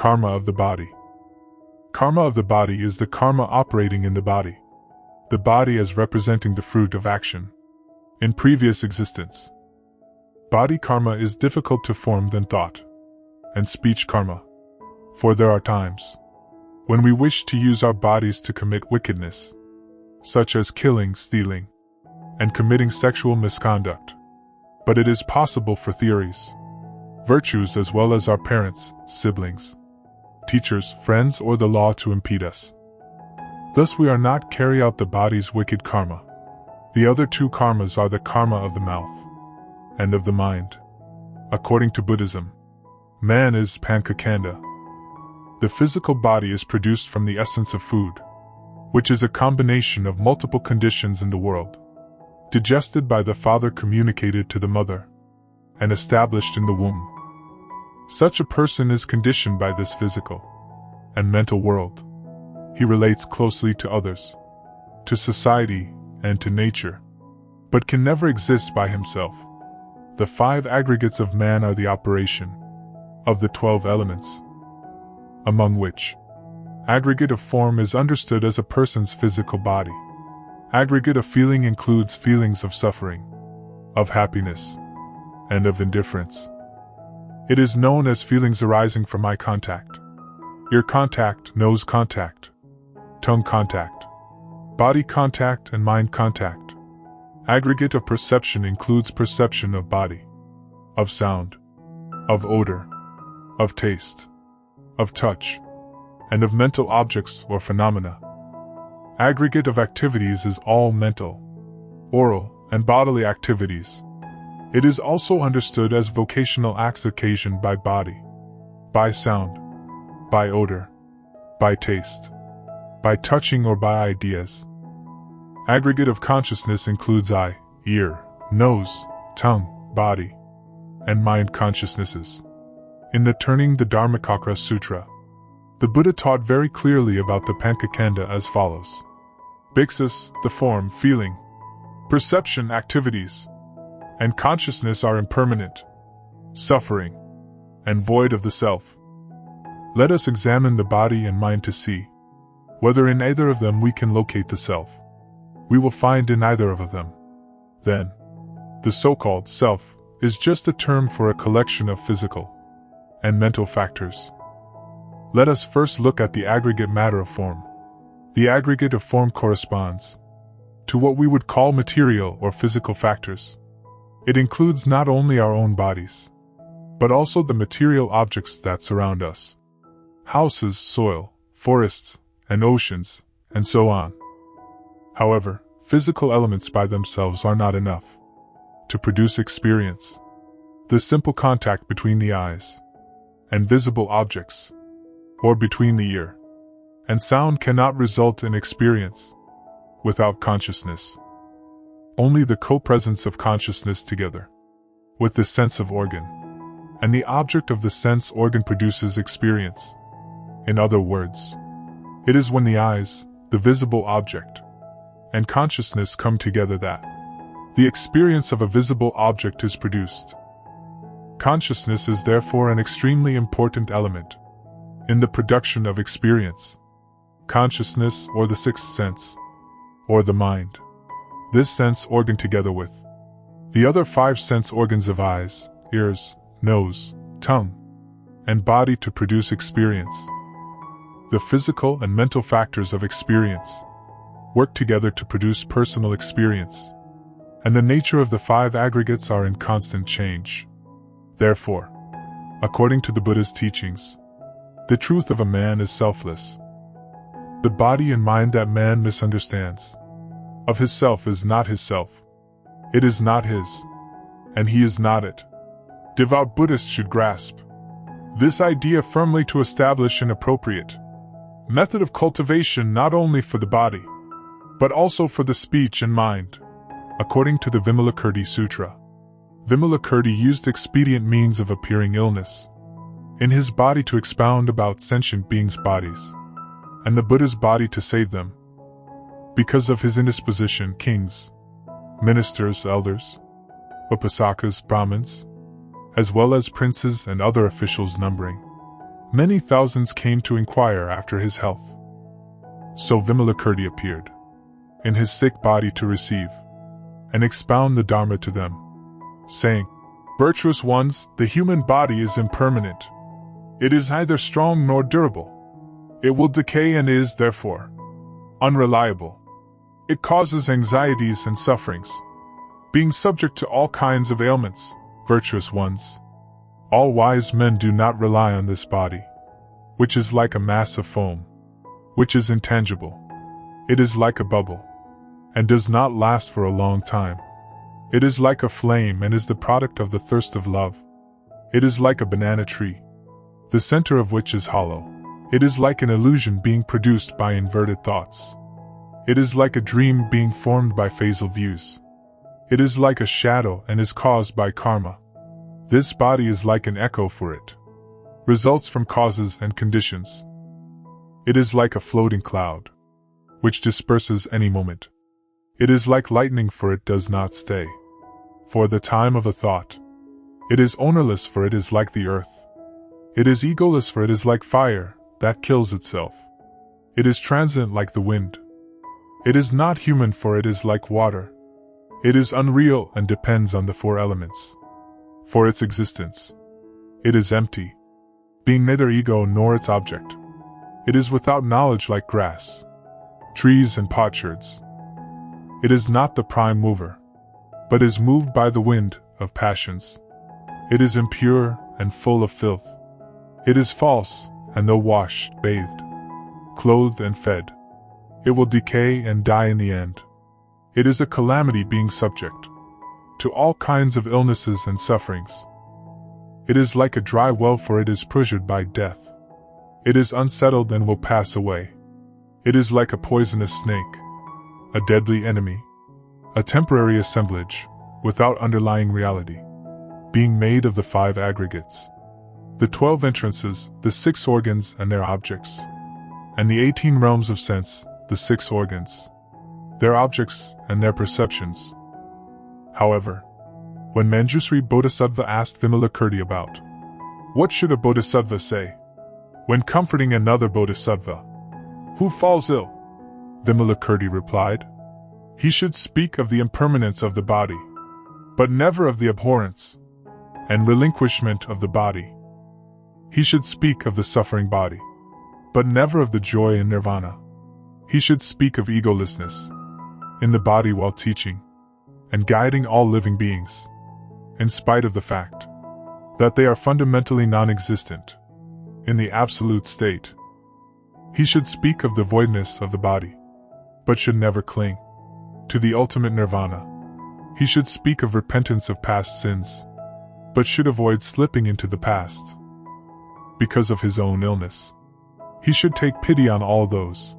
Karma of the body. Karma of the body is the karma operating in the body as representing the fruit of action in previous existence. Body karma is difficult to form than thought and speech karma, for there are times when we wish to use our bodies to commit wickedness, such as killing, stealing, and committing sexual misconduct. But it is possible for theories, virtues as well as our parents, siblings, teachers, friends, or the law to impede us. Thus we are not carry out the body's wicked karma. The other two karmas are the karma of the mouth and of the mind. According to Buddhism, man is pancakanda. The physical body is produced from the essence of food, which is a combination of multiple conditions in the world, digested by the father, communicated to the mother, and established in the womb. Such a person is conditioned by this physical and mental world. He relates closely to others, to society, and to nature, but can never exist by himself. The 5 aggregates of man are the operation of the 12 elements, among which aggregate of form is understood as a person's physical body. Aggregate of feeling includes feelings of suffering, of happiness, and of indifference. It is known as feelings arising from eye contact, ear contact, nose contact, tongue contact, body contact, and mind contact. Aggregate of perception includes perception of body, of sound, of odor, of taste, of touch, and of mental objects or phenomena. Aggregate of activities is all mental, oral, and bodily activities. It is also understood as vocational acts occasioned by body, by sound, by odor, by taste, by touching, or by ideas. Aggregate of consciousness includes eye, ear, nose, tongue, body, and mind consciousnesses. In the Turning the Dharmakakra Sutra, the Buddha taught very clearly about the Pancakanda as follows. Bhiksus, the form, feeling, perception, activities, and consciousness are impermanent, suffering, and void of the self. Let us examine the body and mind to see whether in either of them we can locate the self. We will find in either of them. Then, the so-called self is just a term for a collection of physical and mental factors. Let us first look at the aggregate matter of form. The aggregate of form corresponds to what we would call material or physical factors. It includes not only our own bodies, but also the material objects that surround us. Houses, soil, forests, and oceans, and so on. However, physical elements by themselves are not enough to produce experience. The simple contact between the eyes and visible objects, or between the ear and sound, cannot result in experience without consciousness. Only the co-presence of consciousness together with the sense of organ and the object of the sense organ produces experience. In other words, it is when the eyes, the visible object, and consciousness come together that the experience of a visible object is produced. Consciousness is therefore an extremely important element in the production of experience. Consciousness, or the sixth sense, or the mind. This sense organ together with the other 5 sense organs of eyes, ears, nose, tongue, and body to produce experience. The physical and mental factors of experience work together to produce personal experience, and the nature of the 5 aggregates are in constant change. Therefore, according to the Buddha's teachings, the truth of a man is selfless. The body and mind that man misunderstands of his self is not his self. It is not his, and he is not it. Devout Buddhists should grasp this idea firmly to establish an appropriate method of cultivation not only for the body, but also for the speech and mind. According to the Vimalakirti Sutra, Vimalakirti used expedient means of appearing illness in his body to expound about sentient beings' bodies, and the Buddha's body to save them. Because of his indisposition, kings, ministers, elders, upasakas, brahmins, as well as princes and other officials numbering Many thousands came to inquire after his health. So Vimalakirti appeared in his sick body to receive and expound the Dharma to them, saying, "Virtuous ones, the human body is impermanent. It is neither strong nor durable. It will decay and is, therefore, unreliable. It causes anxieties and sufferings, being subject to all kinds of ailments. Virtuous ones, all wise men do not rely on this body, which is like a mass of foam, which is intangible. It is like a bubble, and does not last for a long time. It is like a flame and is the product of the thirst of love. It is like a banana tree, the center of which is hollow. It is like an illusion being produced by inverted thoughts. It is like a dream being formed by phasal views. It is like a shadow and is caused by karma. This body is like an echo for it, results from causes and conditions. It is like a floating cloud, which disperses any moment. It is like lightning, for it does not stay for the time of a thought. It is ownerless, for it is like the earth. It is egoless, for it is like fire that kills itself. It is transient like the wind. It is not human, for it is like water. It is unreal and depends on the four elements for its existence. It is empty, being neither ego nor its object. It is without knowledge like grass, trees and potsherds. It is not the prime mover, but is moved by the wind of passions. It is impure and full of filth. It is false, and though washed, bathed, clothed and fed, it will decay and die in the end. It is a calamity, being subject to all kinds of illnesses and sufferings. It is like a dry well, for it is pressured by death. It is unsettled and will pass away. It is like a poisonous snake, a deadly enemy, a temporary assemblage, without underlying reality, being made of the 5 aggregates, the 12 entrances, the 6 organs and their objects, and the 18 realms of sense, the 6 organs, their objects and their perceptions. However, when Manjusri Bodhisattva asked Vimalakirti about what should a bodhisattva say when comforting another bodhisattva who falls ill, Vimalakirti replied, he should speak of the impermanence of the body, but never of the abhorrence and relinquishment of the body. He should speak of the suffering body, but never of the joy and nirvana. He should speak of egolessness in the body while teaching and guiding all living beings, in spite of the fact that they are fundamentally non-existent in the absolute state. He should speak of the voidness of the body, but should never cling to the ultimate nirvana. He should speak of repentance of past sins, but should avoid slipping into the past because of his own illness. He should take pity on all those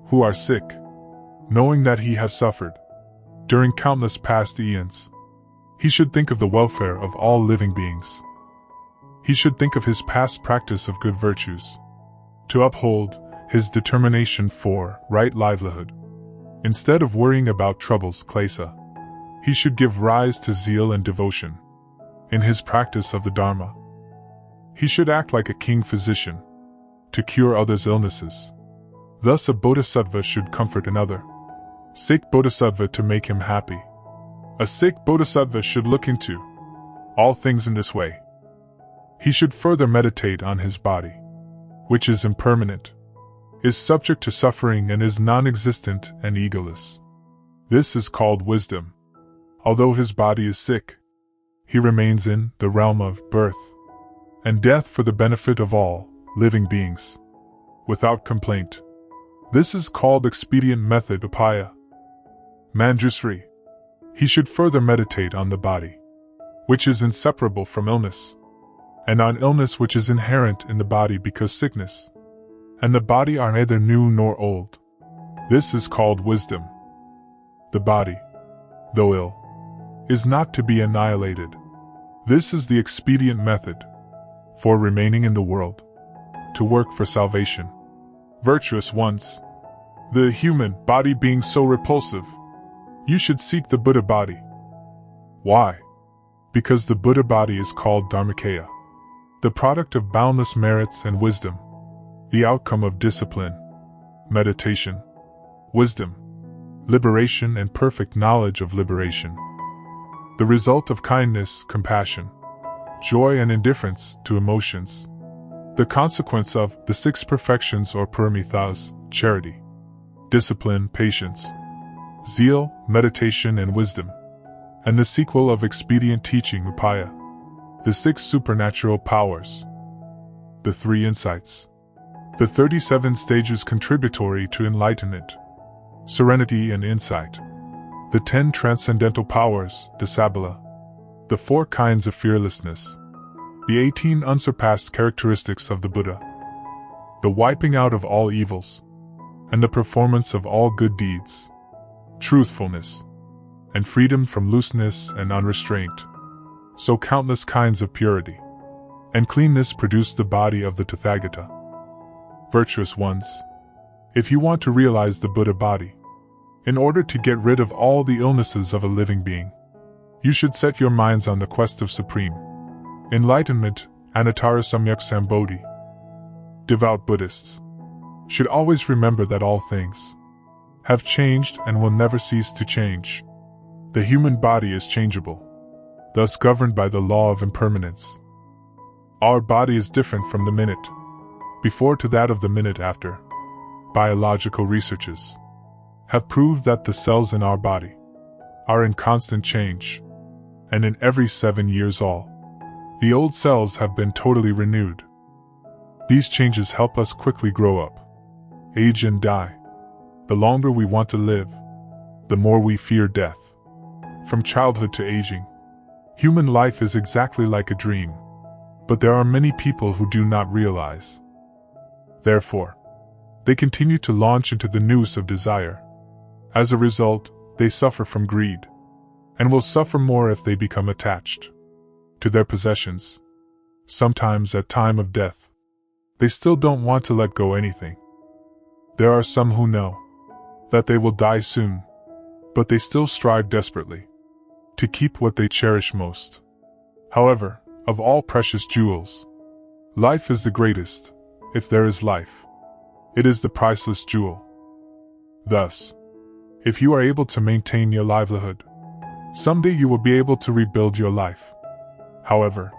who are sick, knowing that he has suffered during countless past eons. He should think of the welfare of all living beings. He should think of his past practice of good virtues, to uphold his determination for right livelihood. Instead of worrying about troubles, klesa, he should give rise to zeal and devotion in his practice of the Dharma. He should act like a king physician to cure others' illnesses. Thus a bodhisattva should comfort another sick bodhisattva to make him happy. A sick bodhisattva should look into all things in this way. He should further meditate on his body, which is impermanent, is subject to suffering and is non-existent and egoless. This is called wisdom. Although his body is sick, he remains in the realm of birth and death for the benefit of all living beings, without complaint. This is called expedient method upaya. Manjusri. He should further meditate on the body, which is inseparable from illness, and on illness which is inherent in the body, because sickness and the body are neither new nor old. This is called wisdom. The body, though ill, is not to be annihilated. This is the expedient method for remaining in the world, to work for salvation. Virtuous ones, the human body being so repulsive, you should seek the Buddha body. Why? Because the Buddha body is called Dharmakaya. the product of boundless merits and wisdom, the outcome of discipline, meditation, wisdom, liberation and perfect knowledge of liberation, the result of kindness, compassion, joy and indifference to emotions, the consequence of the six perfections or paramithas, charity, discipline, patience, zeal, meditation and wisdom, and the sequel of expedient teaching, upaya, the six supernatural powers, the three insights, the 37 stages contributory to enlightenment, serenity and insight, the 10 transcendental powers, disabala, the 4 kinds of fearlessness, the 18 unsurpassed characteristics of the Buddha, the wiping out of all evils, and the performance of all good deeds, truthfulness, and freedom from looseness and unrestraint. So countless kinds of purity and cleanness produce the body of the Tathagata. Virtuous ones, if you want to realize the Buddha body, in order to get rid of all the illnesses of a living being, you should set your minds on the quest of supreme enlightenment, Anuttara Samyak Sambodhi. Devout Buddhists should always remember that all things have changed and will never cease to change. The human body is changeable, thus governed by the law of impermanence. Our body is different from the minute before to that of the minute after. Biological researches have proved that the cells in our body are in constant change, and in every 7 years the old cells have been totally renewed. These changes help us quickly grow up, age and die. The longer we want to live, the more we fear death. From childhood to aging, human life is exactly like a dream, but there are many people who do not realize. Therefore, they continue to launch into the noose of desire. As a result, they suffer from greed, and will suffer more if they become attached to their possessions. Sometimes at time of death, they still don't want to let go anything. There are some who know that they will die soon, but they still strive desperately to keep what they cherish most. However, of all precious jewels, life is the greatest. If there is life, it is the priceless jewel. Thus, if you are able to maintain your livelihood, someday you will be able to rebuild your life. However,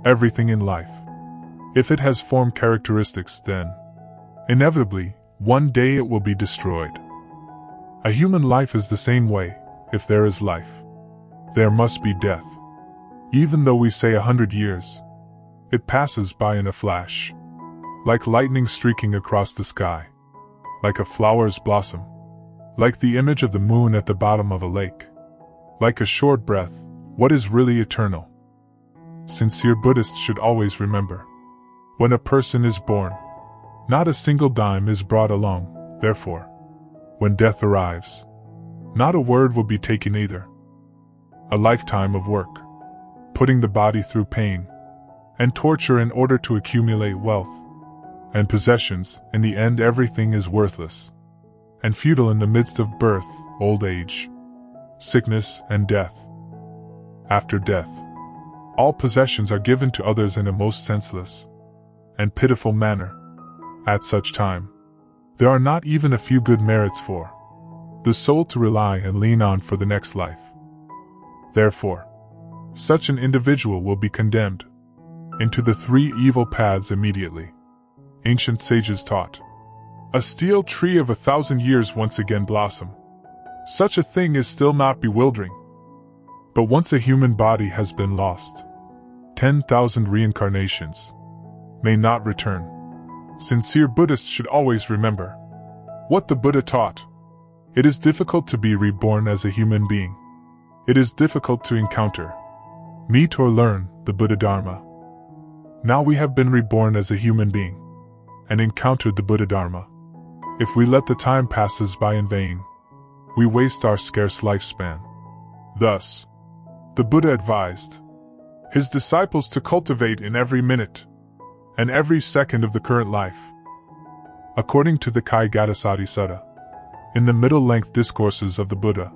everything in life, if it has form characteristics, then, inevitably, one day it will be destroyed. A human life is the same way. If there is life, there must be death. Even though we say 100 years, it passes by in a flash, like lightning streaking across the sky, like a flower's blossom, like the image of the moon at the bottom of a lake, like a short breath. What is really eternal? Sincere Buddhists should always remember, when a person is born, not a single dime is brought along. Therefore, when death arrives, not a word will be taken either. A lifetime of work, putting the body through pain and torture in order to accumulate wealth and possessions. In the end, everything is worthless and futile in the midst of birth, old age, sickness, and death. After death, all possessions are given to others in a most senseless and pitiful manner. At such time, there are not even a few good merits for the soul to rely and lean on for the next life. Therefore, such an individual will be condemned into the 3 evil paths immediately. Ancient sages taught, a steel tree of 1,000 years once again blossom. Such a thing is still not bewildering. But once a human body has been lost, 10,000 reincarnations may not return. Sincere Buddhists should always remember what the Buddha taught. It is difficult to be reborn as a human being. It is difficult to encounter, meet or learn the Buddha Dharma. Now we have been reborn as a human being and encountered the Buddha Dharma. If we let the time passes by in vain, we waste our scarce lifespan. Thus, the Buddha advised his disciples to cultivate in every minute and every second of the current life. According to the Kaigatasati Sutta, in the middle-length discourses of the Buddha,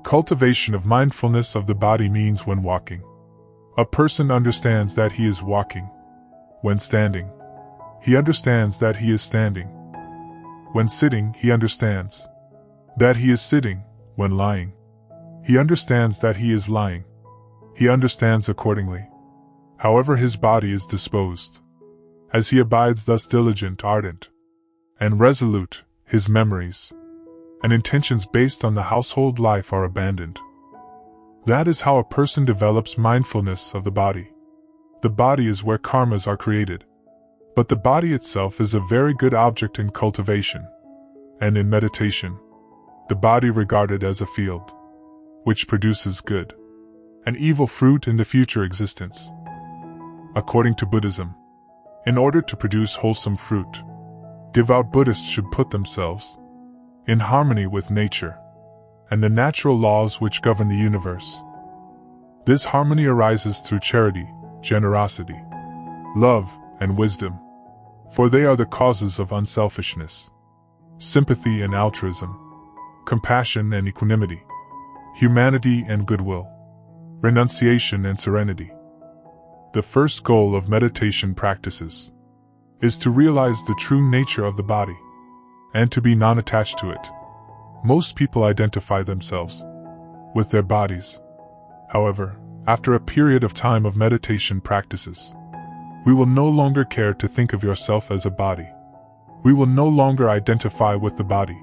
cultivation of mindfulness of the body means when walking, a person understands that he is walking When standing, he understands that he is standing. When sitting, he understands that he is sitting. When lying, he understands that he is lying. He understands accordingly, however his body is disposed. As he abides thus diligent, ardent, and resolute, his memories and intentions based on the household life are abandoned. That is how a person develops mindfulness of the body. The body is where karmas are created. But the body itself is a very good object in cultivation. And in meditation, the body regarded as a field, which produces good and evil fruit in the future existence. According to Buddhism, in order to produce wholesome fruit, devout Buddhists should put themselves in harmony with nature and the natural laws which govern the universe. This harmony arises through charity, generosity, love, and wisdom, for they are the causes of unselfishness, sympathy and altruism, compassion and equanimity, humanity and goodwill, renunciation and serenity. The first goal of meditation practices is to realize the true nature of the body and to be non-attached to it. Most people identify themselves with their bodies. However, after a period of time of meditation practices, we will no longer care to think of yourself as a body. We will no longer identify with the body.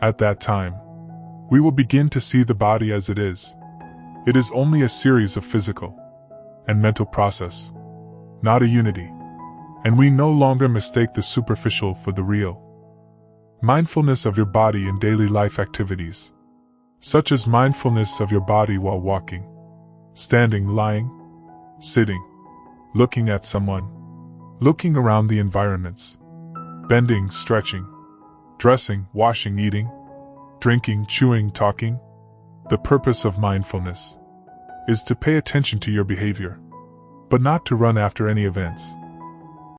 At that time, we will begin to see the body as it is. It is only a series of physical and mental process, not a unity. And we no longer mistake the superficial for the real. Mindfulness of your body in daily life activities, such as mindfulness of your body while walking, standing, lying, sitting, looking at someone, looking around the environments, bending, stretching, dressing, washing, eating, drinking, chewing, talking. The purpose of mindfulness is to pay attention to your behavior, but not to run after any events.